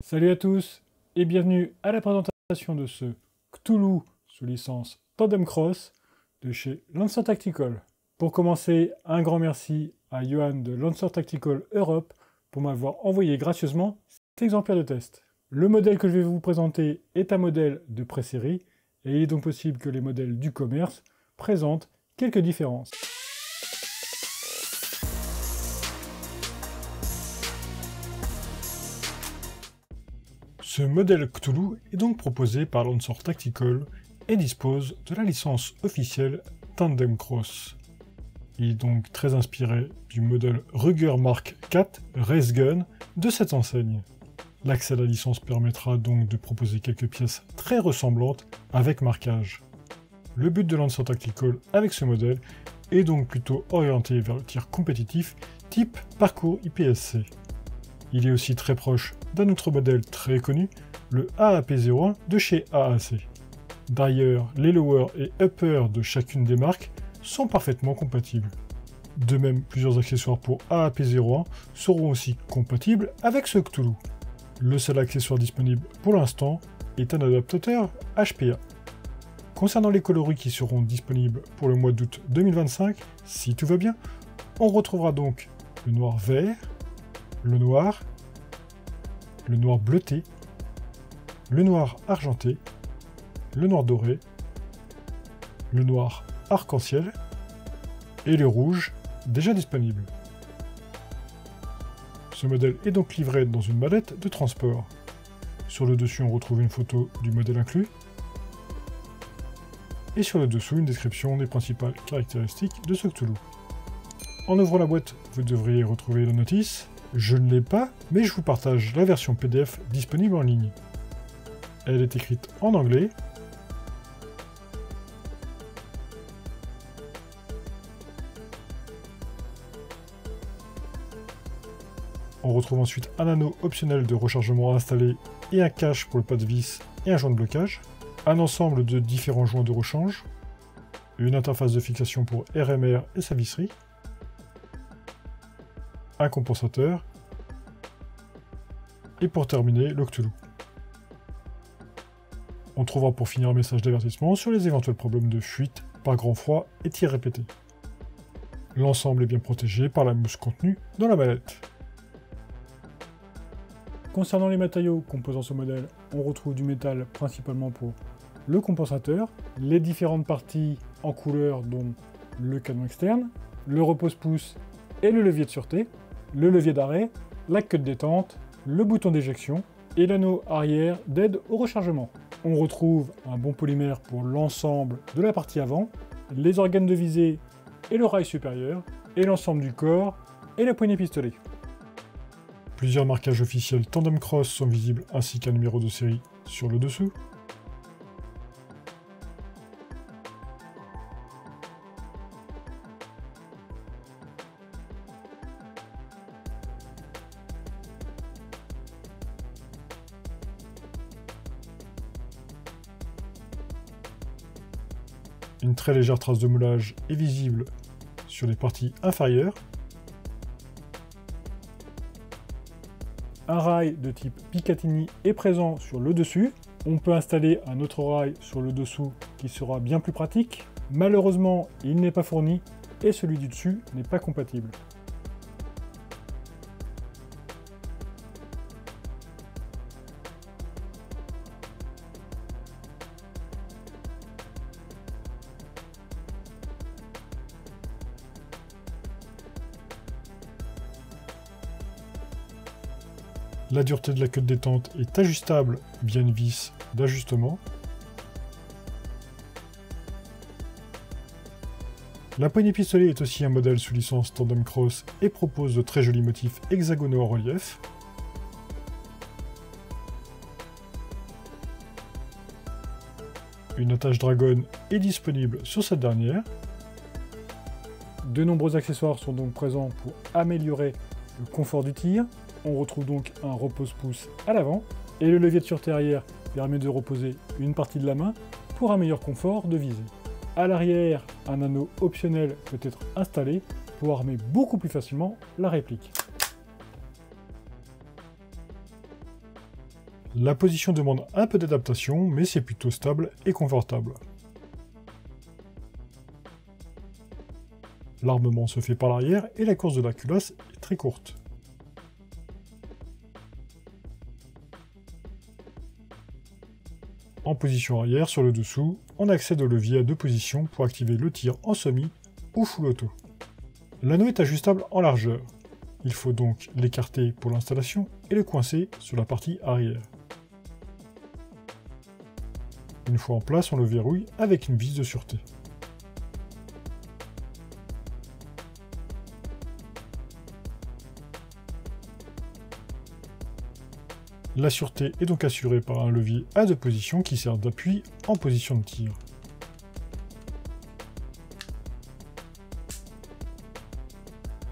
Salut à tous et bienvenue à la présentation de ce Cthulhu sous licence Tandem Cross de chez Lancer Tactical. Pour commencer, un grand merci à Johan de Lancer Tactical Europe pour m'avoir envoyé gracieusement cet exemplaire de test. Le modèle que je vais vous présenter est un modèle de pré-série et il est donc possible que les modèles du commerce présentent quelques différences. Ce modèle Cthulhu est donc proposé par Lancer Tactical et dispose de la licence officielle Tandem Cross. Il est donc très inspiré du modèle Ruger Mark IV Race Gun de cette enseigne. L'accès à la licence permettra donc de proposer quelques pièces très ressemblantes avec marquage. Le but de Lancer Tactical avec ce modèle est donc plutôt orienté vers le tir compétitif type parcours IPSC. Il est aussi très proche d'un autre modèle très connu, le AAP01 de chez AAC. D'ailleurs, les lowers et uppers de chacune des marques sont parfaitement compatibles. De même, plusieurs accessoires pour AAP01 seront aussi compatibles avec ce Cthulhu. Le seul accessoire disponible pour l'instant est un adaptateur HPA. Concernant les coloris qui seront disponibles pour le mois d'août 2025, si tout va bien, on retrouvera donc le noir vert, le noir bleuté, le noir argenté, le noir doré, le noir arc-en-ciel et le rouge déjà disponible. Ce modèle est donc livré dans une mallette de transport. Sur le dessus, on retrouve une photo du modèle inclus et sur le dessous, une description des principales caractéristiques de ce Cthulhu. En ouvrant la boîte, vous devriez retrouver la notice. Je ne l'ai pas, mais je vous partage la version PDF disponible en ligne. Elle est écrite en anglais. On retrouve ensuite un anneau optionnel de rechargement à installer et un cache pour le pas de vis et un joint de blocage, un ensemble de différents joints de rechange, une interface de fixation pour RMR et sa visserie, un compensateur, et pour terminer, le Cthulhu. On trouvera pour finir un message d'avertissement sur les éventuels problèmes de fuite par grand froid et tir répété. L'ensemble est bien protégé par la mousse contenue dans la mallette. Concernant les matériaux composant ce modèle, on retrouve du métal principalement pour le compensateur, les différentes parties en couleur dont le canon externe, le repose-pouce et le levier de sûreté, le levier d'arrêt, la queue de détente, le bouton d'éjection et l'anneau arrière d'aide au rechargement. On retrouve un bon polymère pour l'ensemble de la partie avant, les organes de visée et le rail supérieur, et l'ensemble du corps et la poignée pistolet. Plusieurs marquages officiels Tandem Cross sont visibles ainsi qu'un numéro de série sur le dessous. Une très légère trace de moulage est visible sur les parties inférieures. Un rail de type Picatinny est présent sur le dessus. On peut installer un autre rail sur le dessous qui sera bien plus pratique. Malheureusement, il n'est pas fourni et celui du dessus n'est pas compatible. La dureté de la queue de détente est ajustable via une vis d'ajustement. La poignée pistolet est aussi un modèle sous licence Tandem Cross et propose de très jolis motifs hexagonaux en relief. Une attache dragon est disponible sur cette dernière. De nombreux accessoires sont donc présents pour améliorer le confort du tir. On retrouve donc un repose-pouce à l'avant, et le levier de sûreté arrière permet de reposer une partie de la main pour un meilleur confort de visée. À l'arrière, un anneau optionnel peut être installé pour armer beaucoup plus facilement la réplique. La position demande un peu d'adaptation, mais c'est plutôt stable et confortable. L'armement se fait par l'arrière et la course de la culasse est très courte. En position arrière, sur le dessous, on accède au levier à 2 positions pour activer le tir en semi ou full auto. L'anneau est ajustable en largeur. Il faut donc l'écarter pour l'installation et le coincer sur la partie arrière. Une fois en place, on le verrouille avec une vis de sûreté. La sûreté est donc assurée par un levier à 2 positions qui sert d'appui en position de tir.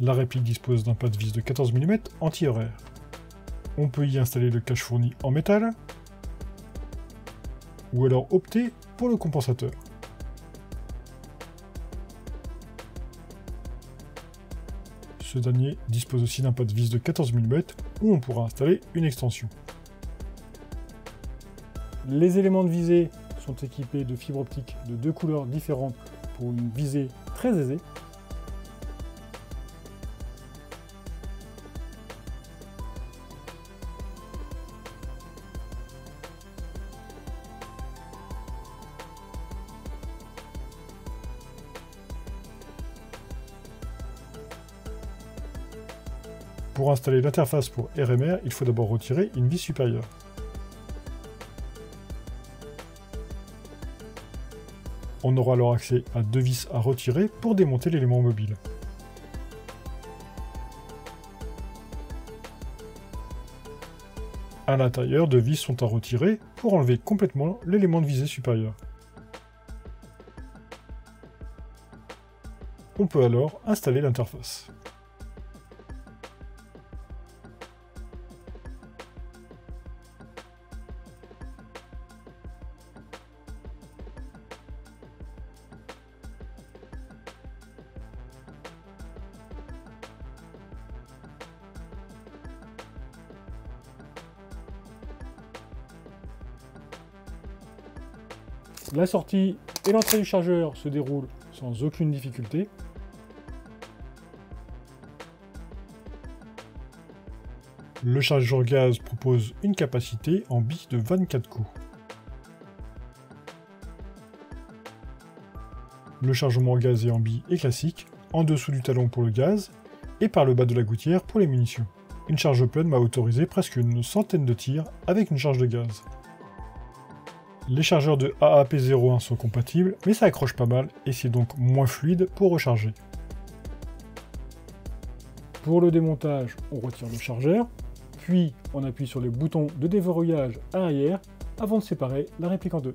La réplique dispose d'un pas de vis de 14 mm anti-horaire. On peut y installer le cache fourni en métal, ou alors opter pour le compensateur. Ce dernier dispose aussi d'un pas de vis de 14 mm où on pourra installer une extension. Les éléments de visée sont équipés de fibres optiques de 2 couleurs différentes pour une visée très aisée. Pour installer l'interface pour RMR, il faut d'abord retirer une vis supérieure. On aura alors accès à 2 vis à retirer pour démonter l'élément mobile. À l'intérieur, 2 vis sont à retirer pour enlever complètement l'élément de visée supérieur. On peut alors installer l'interface. La sortie et l'entrée du chargeur se déroulent sans aucune difficulté. Le chargeur gaz propose une capacité en billes de 24 coups. Le chargement gazé en billes est classique, en dessous du talon pour le gaz, et par le bas de la gouttière pour les munitions. Une charge pleine m'a autorisé presque une centaine de tirs avec une charge de gaz. Les chargeurs de AAP01 sont compatibles, mais ça accroche pas mal et c'est donc moins fluide pour recharger. Pour le démontage, on retire le chargeur, puis on appuie sur les boutons de déverrouillage arrière avant de séparer la réplique en deux.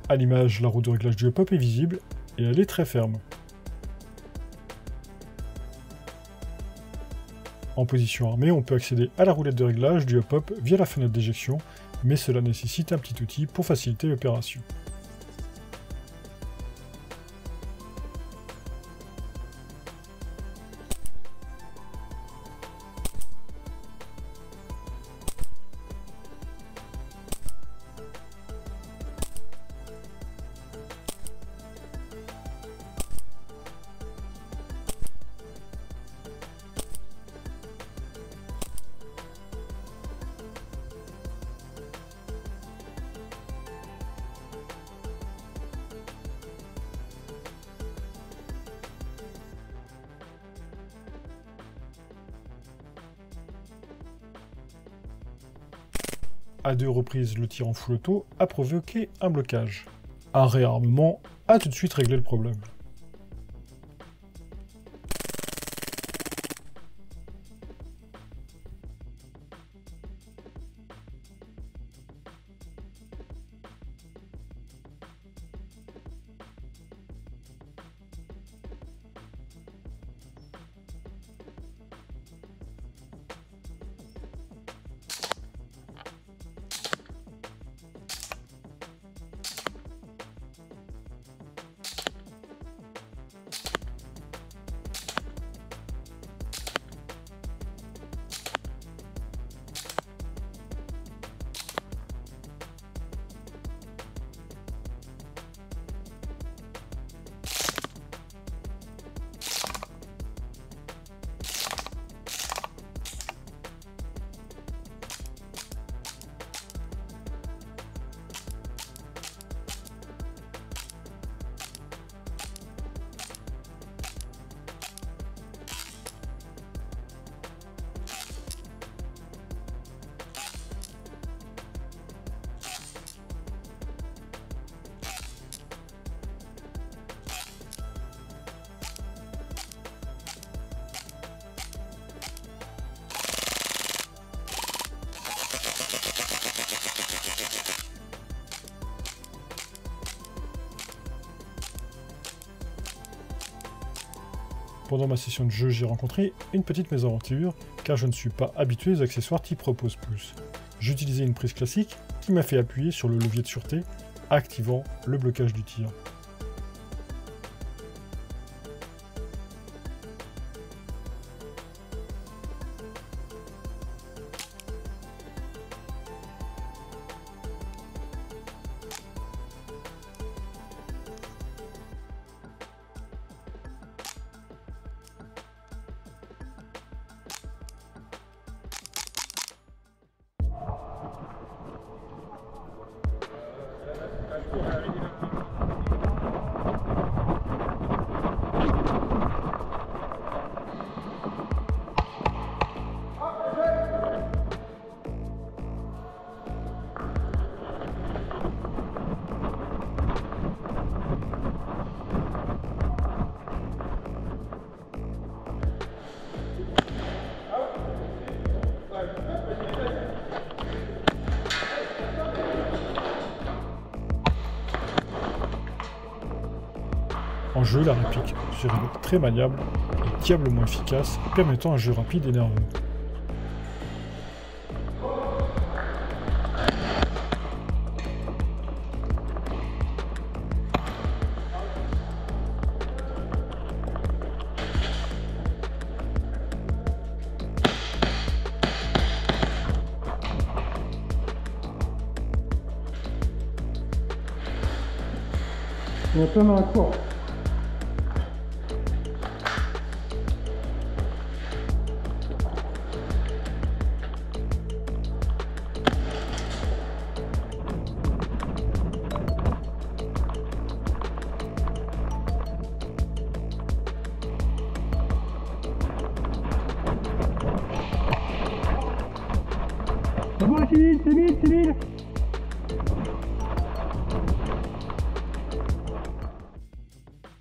À l'image, la roue de réglage du hop-up est visible et elle est très ferme. En position armée, on peut accéder à la roulette de réglage du hop-up via la fenêtre d'éjection, mais cela nécessite un petit outil pour faciliter l'opération. À 2 reprises, le tir en full auto a provoqué un blocage. Un réarmement a tout de suite réglé le problème. Pendant ma session de jeu, j'ai rencontré une petite mésaventure, car je ne suis pas habitué aux accessoires type repose-pouce. J'utilisais une prise classique qui m'a fait appuyer sur le levier de sûreté, activant le blocage du tir. En jeu, la réplique se révèle très maniable et diablement efficace, permettant un jeu rapide et nerveux. On est plein dans la cour. C'est bon, c'est mille.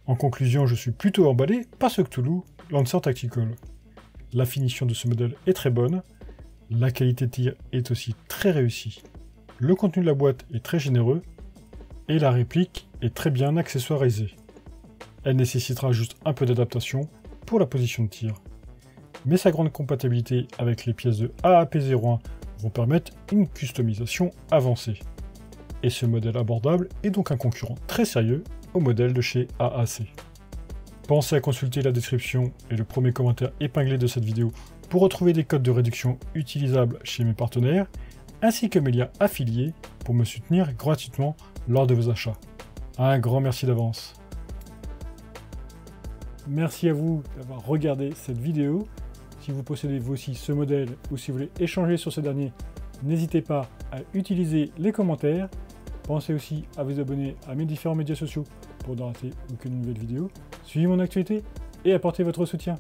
En conclusion, je suis plutôt emballé par ce Cthulhu Lancer Tactical. La finition de ce modèle est très bonne, la qualité de tir est aussi très réussie, le contenu de la boîte est très généreux, et la réplique est très bien accessoirisée. Elle nécessitera juste un peu d'adaptation pour la position de tir. Mais sa grande compatibilité avec les pièces de AAP01 vont permettre une customisation avancée. Et ce modèle abordable est donc un concurrent très sérieux au modèle de chez AAC. Pensez à consulter la description et le premier commentaire épinglé de cette vidéo pour retrouver des codes de réduction utilisables chez mes partenaires, ainsi que mes liens affiliés pour me soutenir gratuitement lors de vos achats. Un grand merci d'avance. Merci à vous d'avoir regardé cette vidéo. Si vous possédez vous aussi ce modèle ou si vous voulez échanger sur ce dernier, n'hésitez pas à utiliser les commentaires. Pensez aussi à vous abonner à mes différents médias sociaux pour ne rater aucune nouvelle vidéo. Suivez mon actualité et apportez votre soutien.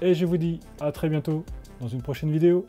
Et je vous dis à très bientôt dans une prochaine vidéo.